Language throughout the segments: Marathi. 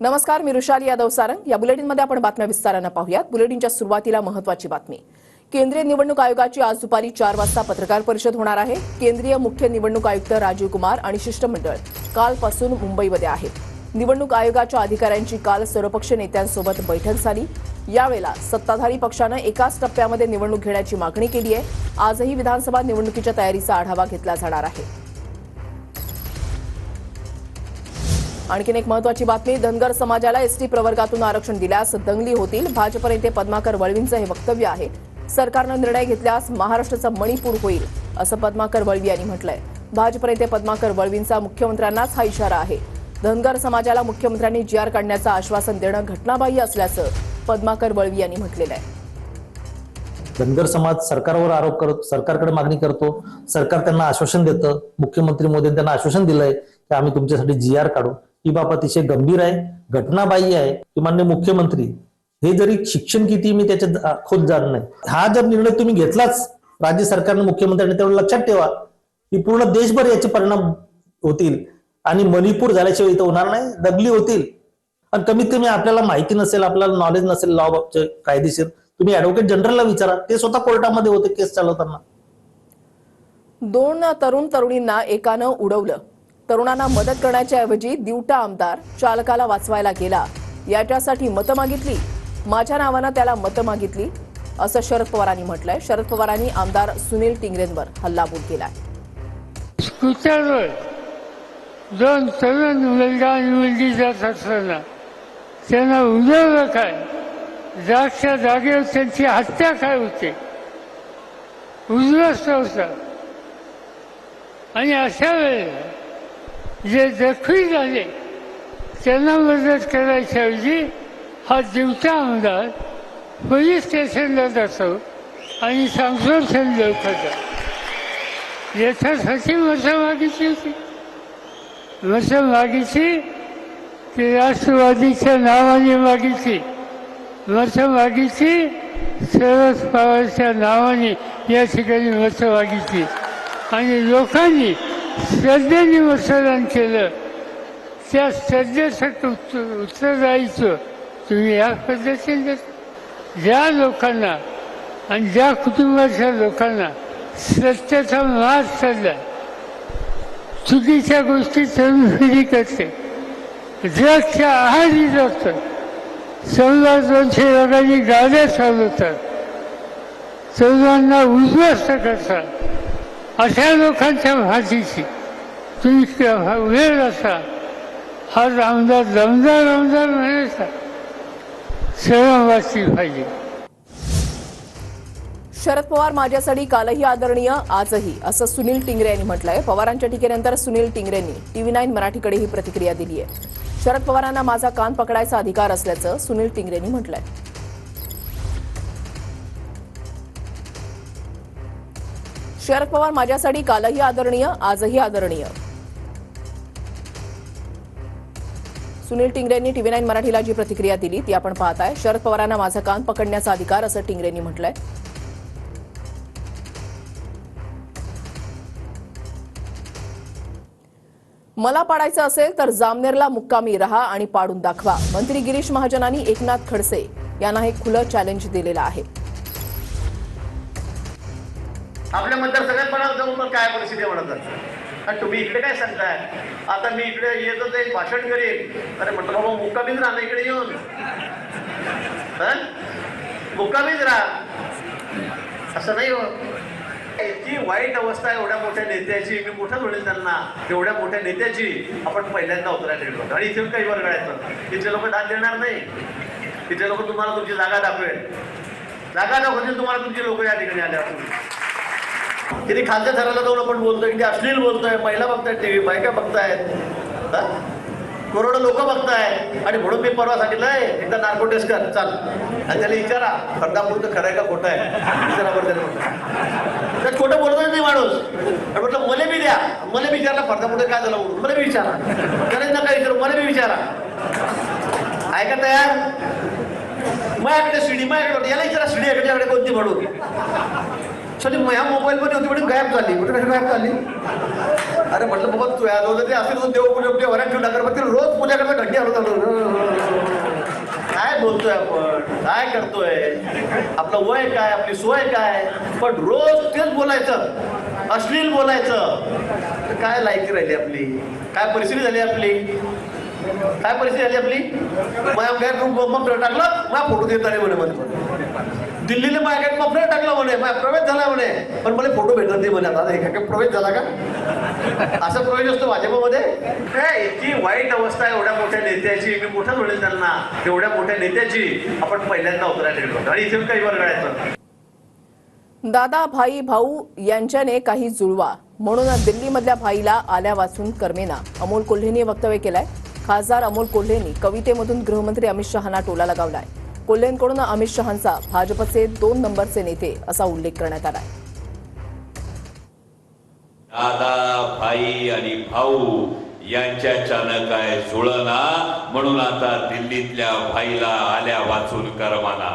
नमस्कार, मी रुशाली यादव सारंग। या बुलेटिनमध्ये आपण बातम्या विस्ताराने पाहूयात। बुलेटिनच्या सुरुवातीला महत्त्वाची बातमी। केंद्रीय निवडणूक आयोगाची आज दुपारी 4 वाजता पत्रकार परिषद होणार आहे। केंद्रीय मुख्य निवडणूक आयुक्त राजीव कुमार आणि शिष्टमंडळ कालपासून मुंबईमध्ये आहेत। निवडणूक आयोगाच्या अधिकाऱ्यांची काल सर्वपक्षीय नेत्यांसोबत बैठक झाली। यावेळेला सत्ताधारी पक्षाने एकाच टप्प्यामध्ये निवडणूक घेण्याची मागणी केली आहे। आजही विधानसभा निवडणुकीच्या तयारीचा आढावा घेतला जाणार आहे। आणखीन एक महत्त्वाची बातमी। धनगर समाजाला एसटी प्रवर्गातून आरक्षण दिल्यास दंगली होतील। भाजप नेते पद्माकर वळवींचं हे वक्तव्य आहे। सरकारने निर्णय घेतल्यास महाराष्ट्राचा मणिपूर होईल, असं पद्माकर वळवी यांनी म्हटलंय। भाजप नेते पद्माकर वळवींचा मुख्यमंत्र्यांनाच हा इशारा आहे। धनगर समाजाला मुख्यमंत्र्यांनी जीआर काढण्याचं आश्वासन देणं घटनाबाह्य असल्याचं पद्माकर वळवी यांनी म्हटलेलं आहे। धनगर समाज सरकारवर आरोप करतो, सरकारकडे मागणी करतो, सरकार त्यांना आश्वासन देतं। मुख्यमंत्री मोदींनी त्यांना आश्वासन दिलंय की आम्ही तुमच्यासाठी जीआर काढू। ही बाब अतिशय गंभीर आहे, घटनाबाह्य आहे की माननीय मुख्यमंत्री हे जरी शिक्षण किती मी त्याच्यात खोत जात नाही, हा जर निर्णय तुम्ही घेतलाच राज्य सरकारने मुख्यमंत्र्यांनी, तेवढं लक्षात ठेवा की पूर्ण देशभर याचे परिणाम होतील आणि मणिपूर झाल्याशिवाय इथं होणार नाही, दंगली होतील। आणि कमीत कमी आपल्याला माहिती नसेल, आपल्याला नॉलेज नसेल लॉ बाबतचे कायदेशीर, तुम्ही ऍडव्होकेट जनरलला विचारा, ते स्वतः कोर्टामध्ये होते केस चालवताना। 2 तरुण तरुणींना एकानं उडवलं। तरुणांना मदत करण्याच्या ऐवजी दिवटा आमदार चालकाला वाचवायला गेला। याच्यासाठी मतं मागितली, माझ्या नावानं त्याला मतं मागितली, असं शरद पवारांनी म्हटलंय। शरद पवारांनी आमदार सुनील टिंगरेंवर हल्लाबोल केलाय। स्कूटरवर 2 तरुण मुलगा आणि मुलगी जात असताना त्यांना उडवलं काय, जागच्या जागेवर त्यांची हत्या काय होते, उद्ध्वस्त होता। आणि अशा वेळेला जे जखमी झाले त्यांना मदत करायच्या ऐवजी हा दिवटा आमदार पोलीस स्टेशनला जातो आणि सांगतो लवकर याच्यासाठी मतं मागितली होती। मतं मागितली की राष्ट्रवादीच्या नावाने मागितली, मतं मागितली शरद पवारच्या नावाने या ठिकाणी मतं मागितली आणि लोकांनी श्रद्धेने मतदान केलं। त्या श्रद्धेसाठी उत्तरदायित्व तुम्ही या पद्धतीने ज्या लोकांना आणि ज्या कुटुंबाच्या लोकांना सत्याचा माज चालला, चुकीच्या गोष्टी तरुण पिढी करते, ड्रग्सच्या आहारी जातात, 200 लोकांनी गाड्या चालवतात, तरुणांना उद्ध्वस्त करतात, अशा लोकांच्या फाशीची तुम्ही वेळ असा हा आमदार दमदार आमदार म्हणायचा, शरम वाचली पाहिजे। शरद पवार माझ्यासाठी कालही आदरणीय, आजही, असं सुनील टिंगरे यांनी म्हटलंय। पवारांच्या टीकेनंतर सुनील टिंगरेंनी TV9 मराठीकडे ही प्रतिक्रिया दिली आहे। शरद पवारांना माझा कान पकडायचा अधिकार असल्याचं सुनील टिंगरेंनी म्हटलंय। शरद पवार माझ्यासाठी कालही आदरणीय, आजही आदरणीय। सुनील टिंगरेंनी TV9 मराठीला जी प्रतिक्रिया दिली ती आपण पाहताय। शरद पवारांना माझा कान पकडण्याचा अधिकार, असं टिंगरेंनी म्हटलंय। मला पाडायचं असेल तर जामनेरला मुक्कामी राहा आणि पाडून दाखवा। मंत्री गिरीश महाजनांनी एकनाथ खडसे यांना हे खुलं चॅलेंज दिलेलं आहे। आपल्या मतदारसंघात पण जाऊन काय परिस्थिती म्हणतात आणि तुम्ही इकडे काय सांगताय। आता मी इकडे येतच एक भाषण करेन, अरे म्हटलं बाबा मुक्कामीच राहा इकडे येऊन, मुक्कामीच राहा, असं नाही हो। इतकी वाईट अवस्था आहे एवढ्या मोठ्या नेत्याची, मी मोठं म्हणेल त्यांना, एवढ्या मोठ्या नेत्याची आपण पहिल्यांदा उतरायला गेलो आणि इथे काही वर्गायचं, इथले लोक दाद देणार नाही, इथले लोक तुम्हाला तुमची जागा दाखवेल, जागा दाखवतील तुम्हाला तुमची लोक या ठिकाणी आल्यावर। किती खालच्या थराला जाऊन आपण बोलतोय, किती अश्लील बोलतोय, महिला बघतायत टीव्ही, बायका बघतायत, करोडो लोक बघतायत। आणि म्हणून मी परवा सांगितलंय एकदा नार्को टेस्ट कर चाल, आणि त्याला विचारा फरदापूरचं खरं आहे का खोटं आहे, विचारा बरं त्याला। तर खोटं बोलतोय नाही माणूस, आणि म्हटलं मला बी द्या, मला विचारला फरदापूर काय झालं म्हणून, मला बी विचारा, त्याला नका विचारू, मला बी विचारा, आहे का तयार? माझ्याकडे शिडी, माझ्याकडे याला विचारा शिडी याकडे कोणती म्हणून, सॉरी माझ्या मोबाईल मध्ये होती म्हणून गायब झाली, कुठे कशी गायब झाली? अरे म्हटलं बाबा तू ते असेल देव पूजा वरात ठेवून अगरबत्ती रोज पूजा करता घंटी हलवत बोलतोय आपण, काय करतोय, आपलं वय काय, आपली सोय काय, पण रोज तेच बोलायचं, अश्लील बोलायचं, तर काय लायकी राहिली आपली, काय परिस्थिती झाली आपली, काय परिस्थिती झाली आपली. माझ्या बॅग मफलर टाकलं, माझा फोटो देत आले म्हणे मला. दिल्लीने माझ्या मफलर टाकलं म्हणे, माझा प्रवेश झाला म्हणे, पण मला फोटो भेटत नाही म्हणे. आता हे काय प्रवेश झाला का? असा प्रवेश असतो भाजपमध्ये. काय इतकी वाईट अवस्था आहे एवढ्या मोठ्या नेत्याची, मी मोठं म्हणेल त्यांना, एवढ्या मोठ्या नेत्याची आपण पहिल्यांदा उतरायला गेलो आणि इथे काही वर गळायचं. दादा भाई भाऊ यांच्याने काही जुळवा म्हणून दिल्लीमधल्या भाईला आल्या वाचून करमेना, अमोल कोल्हेंनी वक्तव्य केलंय. खासदार अमोल कोल्हेंनी कवितेमधून गृहमंत्री अमित शहांना टोला लगावलाय. कोल्हेंकडून अमित शहांचा भाजपचे 2 नंबरचे नेते असा उल्लेख करण्यात आलाय. दादा भाई आणि भाऊ यांच्याच्यानं काय जुळना म्हणून आता दिल्लीतल्या भाईला आल्या वाचून करमाना.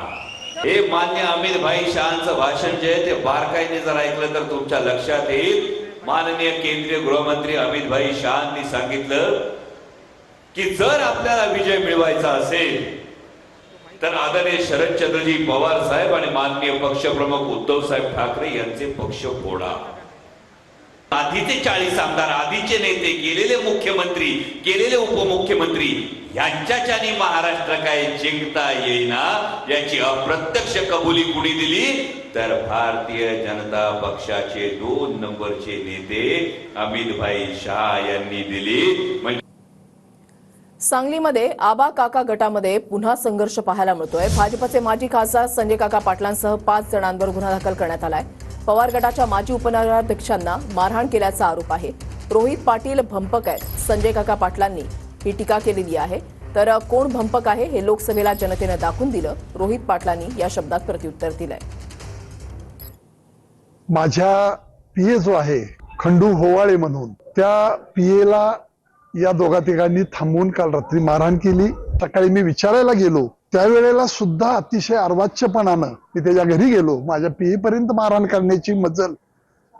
हे मान्य अमित भाई शहांचं भाषण जे आहे ते बारकाईने जर ऐकलं तर तुमच्या लक्षात येईल. माननीय केंद्रीय गृहमंत्री अमित भाई शहांनी सांगितलं की जर आपल्याला विजय मिळवायचा असेल तर आदरणीय शरदचंद्रजी पवार साहेब आणि माननीय पक्षप्रमुख उद्धव साहेब ठाकरे यांचे पक्ष फोडा. आधीचे 40 आमदार, आधीचे नेते, गेलेले मुख्यमंत्री, गेलेले उपमुख्यमंत्री यांच्याच्यानी महाराष्ट्र काय जिंकता येईना याची अप्रत्यक्ष कबुली कुणी दिली तर भारतीय जनता पक्षाचे 2 नंबरचे नेते अमित भाई शहा यांनी दिली. सांगलीमध्ये आबा काका गटामध्ये पुन्हा संघर्ष पाहायला मिळतोय. भाजपचे माजी खासदार संजय काका पाटलांसह 5 जणांवर गुन्हा दाखल करण्यात आलाय. पवार गटाच्या माजी उपनगराध्यक्षांना मारहाण केल्याचा आरोप आहे. रोहित पाटील भंपक आहेत, संजय काका पाटलांनी ही टीका केलेली आहे. तर कोण भंपक आहे हे लोकसभेला जनतेनं दाखवून दिलं, रोहित पाटलांनी या शब्दात प्रत्युत्तर दिलंय. माझ्या पीए जो आहे खंडू होवाळे म्हणून, त्या पीएला या दोघा तिघांनी थांबवून काल रात्री मारहाण केली. सकाळी मी विचारायला गेलो त्यावेळेला सुद्धा अतिशय अर्वाच्यपणानं मी त्याच्या घरी गेलो. माझ्या पीए पर्यंत मारहाण करण्याची मजल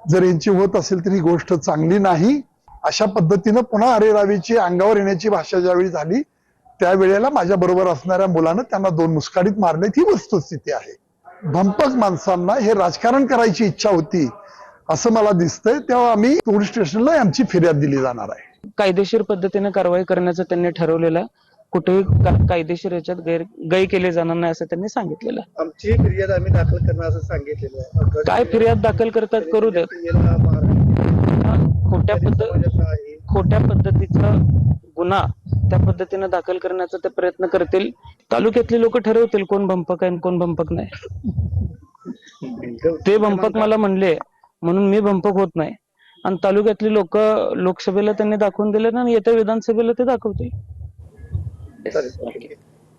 जर यांची होत असेल तर ही गोष्ट चांगली नाही. अशा पद्धतीनं पुन्हा अरेरावीची अंगावर येण्याची भाषा ज्यावेळी झाली त्यावेळेला माझ्या बरोबर असणाऱ्या मुलानं त्यांना 2 मुस्काडीत मारण्यात ही वस्तुस्थिती आहे. भंपक माणसांना हे राजकारण करायची इच्छा होती असं मला दिसतंय. तेव्हा आम्ही पोलीस स्टेशनला आमची फिर्याद दिली जाणार आहे. कायदेशीर पद्धतीने कारवाई करण्याचं त्यांनी ठरवलेलं, कुठेही कायदेशीर याच्यात गै केले जाणार नाही असं त्यांनी सांगितलेलं. आमची फिर्याद आम्ही दाखल करणार असं सांगितलेलं आहे. काय फिर्याद दाखल करतात करू देत. खोट्या पद्धतीचा गुन्हा त्या पद्धतीने दाखल करण्याचा ते प्रयत्न करतील. तालुक्यातली लोक ठरवतील कोण भंपक आहे आणि कोण भंपक नाही. ते भंपक मला म्हणले म्हणून मी भंपक होत नाही. आणि तालुक्यातली लोक लोकसभेला त्यांनी दाखवून दिले आणि येत्या विधानसभेला ते दाखवतील.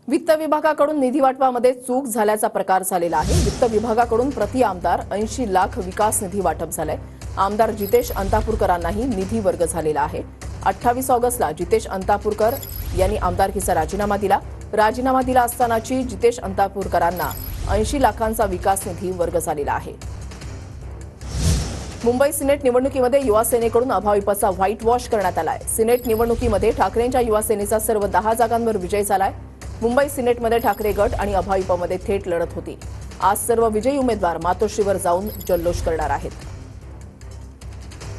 वित्त विभागाकडून निधी वाटपामध्ये चूक झाल्याचा प्रकार झालेला आहे. वित्त विभागाकडून प्रति आमदार 80 लाख विकास निधी वाटप झालाय. आमदार जितेश अंतापूरकरांनाही निधी वर्ग झालेला आहे. 28 ऑगस्टला जितेश अंतापूरकर यांनी आमदारकीचा राजीनामा दिला. राजीनामा दिला असतानाची जितेश अंतापूरकरांना 80 लाखांचा विकास निधी वर्ग झालेला आहे. मुंबई सिनेट निवडणुकीमध्ये युवा सेनेकडून अभाविपचा व्हाईट वॉश करण्यात आलाय. सिनेट निवडणुकीमध्ये ठाकरेंच्या युवा सेनेचा सर्व 10 जागांवर विजय झालाय. मुंबई सिनेटमध्ये ठाकरे गट आणि अभाविपमध्ये थेट लढत होती. आज सर्व विजयी उमेदवार मातोश्रीवर जाऊन जल्लोष करणार आहेत.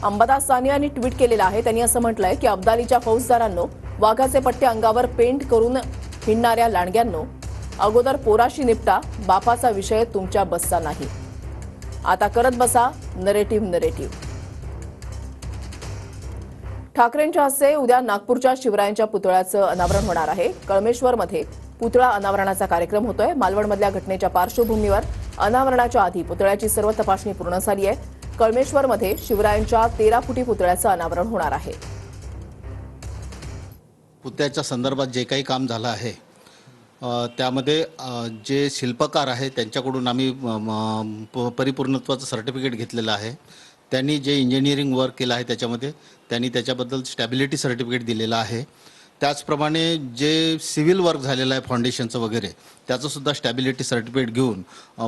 अंबादास सानी यांनी ट्विट केलेलं आहे. त्यांनी असं म्हटलंय की अब्दालीच्या फौजदारांनो, वाघाचे पट्टे अंगावर पेंट करून हिंडणाऱ्या लांडग्यांनो, अगोदर पोराशी निपटा, बापाचा विषय तुमच्या बसचा नाही. आता करत बसा नरेटिव्ह. ठाकरेंच्या हस्ते उद्या नागपूरच्या शिवरायांच्या पुतळ्याचं अनावरण होणार आहे. कळमेश्वरमध्ये पुतळा अनावरणाचा कार्यक्रम होतोय. मालवणमधल्या घटनेच्या पार्श्वभूमीवर अनावरणाच्या आधी पुतळ्याची सर्व तपासणी पूर्ण झाली आहे. कळमेश्वरमध्ये शिवरायांच्या 13 फुटी पुतळ्याचं अनावरण होणार आहे. पुतळ्याच्या संदर्भात जे काही काम झालं आहे त्यामध्ये जे शिल्पकार आहे त्यांच्याकडून आम्ही परिपूर्णत्वाचं सर्टिफिकेट घेतलेलं आहे. त्यांनी जे इंजिनिअरिंग वर्क केलं आहे त्याच्यामध्ये त्यांनी त्याच्याबद्दल स्टॅबिलिटी सर्टिफिकेट दिलेलं आहे. त्याचप्रमाणे जे सिव्हिल वर्क झालेलं आहे फाउंडेशनचं वगैरे त्याचंसुद्धा स्टॅबिलिटी सर्टिफिकेट घेऊन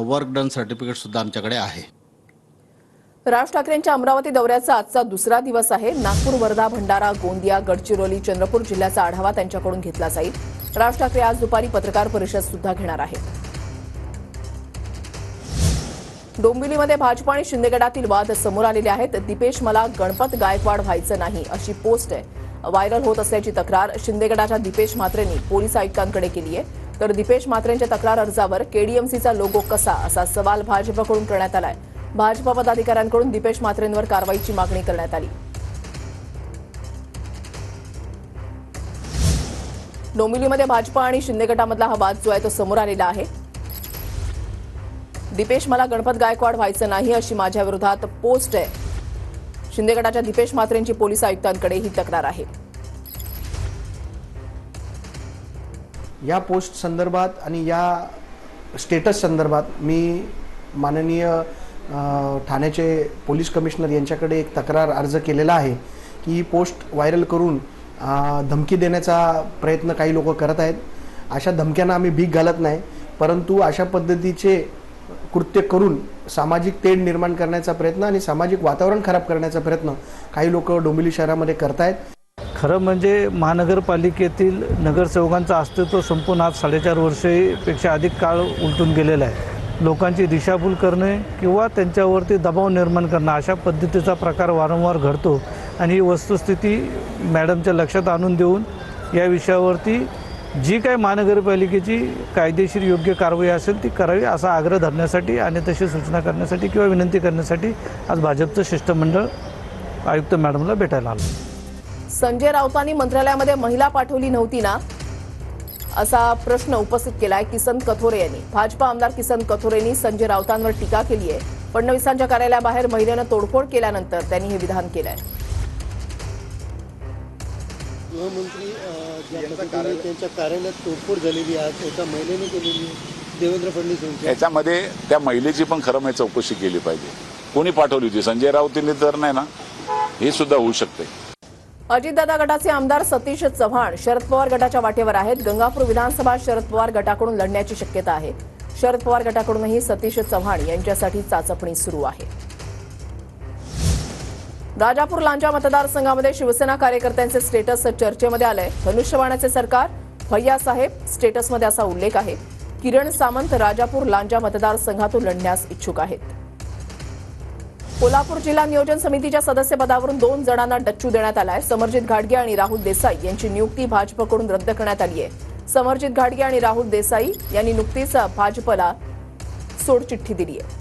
वर्क डन सर्टिफिकेटसुद्धा आमच्याकडे आहे. राज ठाकरेंच्या अमरावती दौऱ्याचा आजचा दुसरा दिवस आहे. नागपूर, वर्धा, भंडारा, गोंदिया, गडचिरोली, चंद्रपूर जिल्ह्याचा आढावा त्यांच्याकडून घेतला जाईल. राज ठाकरे आज दुपारी पत्रकार परिषद सुद्धा घेणार आहेत. डोंबिवलीमध्ये भाजप आणि शिंदे गटातील वाद समोर आलेले आहेत. दीपेश मला गणपत गायकवाड व्हायचं नाही अशी पोस्ट व्हायरल होत असल्याची तक्रार शिंदे गटाच्या दीपेश म्हात्रेंनी पोलीस आयुक्तांकडे केली आहे. तर दीपेश म्हात्रेंच्या तक्रार अर्जावर केडीएमसीचा लोगो कसा असा सवाल भाजपकडून करण्यात आलाय. भाजप पदाधिकाऱ्यांकडून दीपेश म्हात्रेंवर कारवाईची मागणी करण्यात आली. डोंबिवलीमध्ये भाजप आणि शिंदे गटामधला हा वाद जो आहे तो समोर आलेला आहे. दीपेश मला गणपत गायकवाड व्हायचं नाही अशी माझ्या विरोधात पोस्ट आहे. शिंदे गटाच्या दीपेश म्हात्रेंची पोलीस आयुक्तांकडे ही तक्रार आहे. या पोस्ट संदर्भात आणि या स्टेटस संदर्भात मी माननीय ठाण्याचे पोलीस कमिशनर यांच्याकडे एक तक्रार अर्ज केलेला आहे की ही पोस्ट व्हायरल करून धमकी देण्याचा प्रयत्न काही लोक करत आहेत. अशा धमक्यांना आम्ही भीक घालत नाही, परंतु अशा पद्धतीचे कृत्य करून सामाजिक तेढ निर्माण करण्याचा प्रयत्न आणि सामाजिक वातावरण खराब करण्याचा प्रयत्न काही लोक डोंबिवली शहरामध्ये करतायत. खरं म्हणजे महानगरपालिकेतील नगरसेवकांचं अस्तित्व संपून आज 4.5 वर्षेपेक्षा अधिक काळ उलटून गेलेला आहे. लोकांची दिशाभूल करणे किंवा त्यांच्यावरती दबाव निर्माण करणं अशा पद्धतीचा प्रकार वारंवार घडतो आणि ही वस्तुस्थिती मॅडमच्या लक्षात आणून देऊन या विषयावरती जी काही महानगरपालिकेची कायदेशीर योग्य कारवाई असेल ती करावी असा आग्रह धरण्यासाठी आणि तशी सूचना करण्यासाठी किंवा विनंती करण्यासाठी आज भाजपचं शिष्टमंडळ आयुक्त मॅडमला भेटायला आलं. संजय राऊतांनी मंत्रालयामध्ये महिला पाठवली नव्हती ना असा प्रश्न उपस्थित केलाय किसन कथोरे यांनी. भाजपा आमदार किसन कथोरेंनी संजय राऊतांवर टीका केली आहे. फडणवीसांच्या कार्यालयाबाहेर महिलेनं तोडफोड केल्यानंतर त्यांनी हे विधान केलंय. गृहमंत्री त्यांच्या कार्यालयात तोडफोड झालेली आज एका महिलेने केलेली देवेंद्र फडणवीस यांची. याच्यामध्ये त्या महिलेची पण खरं म्हणजे चौकशी केली पाहिजे. कोणी पाठवली होती? संजय राऊतांनी तर नाही ना? हे सुद्धा होऊ शकते. अजितदादा गटाचे आमदार सतीश चव्हाण शरद पवार गटाच्या वाटेवर आहेत. गंगापूर विधानसभा शरद पवार गटाकडून लढण्याची शक्यता आहे. शरद पवार गटाकडूनही सतीश चव्हाण यांच्यासाठी चाचपणी सुरू आहे. राजापूर लांजा मतदारसंघामध्ये शिवसेना कार्यकर्त्यांचे स्टेटस चर्चेमध्ये आलंय. धनुष्यबाणाचे सरकार भैयासाहेब स्टेटसमध्ये असा उल्लेख आहे. किरण सामंत राजापूर लांजा मतदारसंघातून लढण्यास इच्छुक आहेत. कोल्हापूर जिल्हा नियोजन समितीच्या सदस्यपदावरून 2 जणांना डच्चू देण्यात आलाय. समरजित घाटगे आणि राहुल देसाई यांची नियुक्ती भाजपकडून रद्द करण्यात आली आहे. समरजित घाटगे आणि राहुल देसाई यांनी नुकतीच भाजपला सोडचिठ्ठी दिली आहे.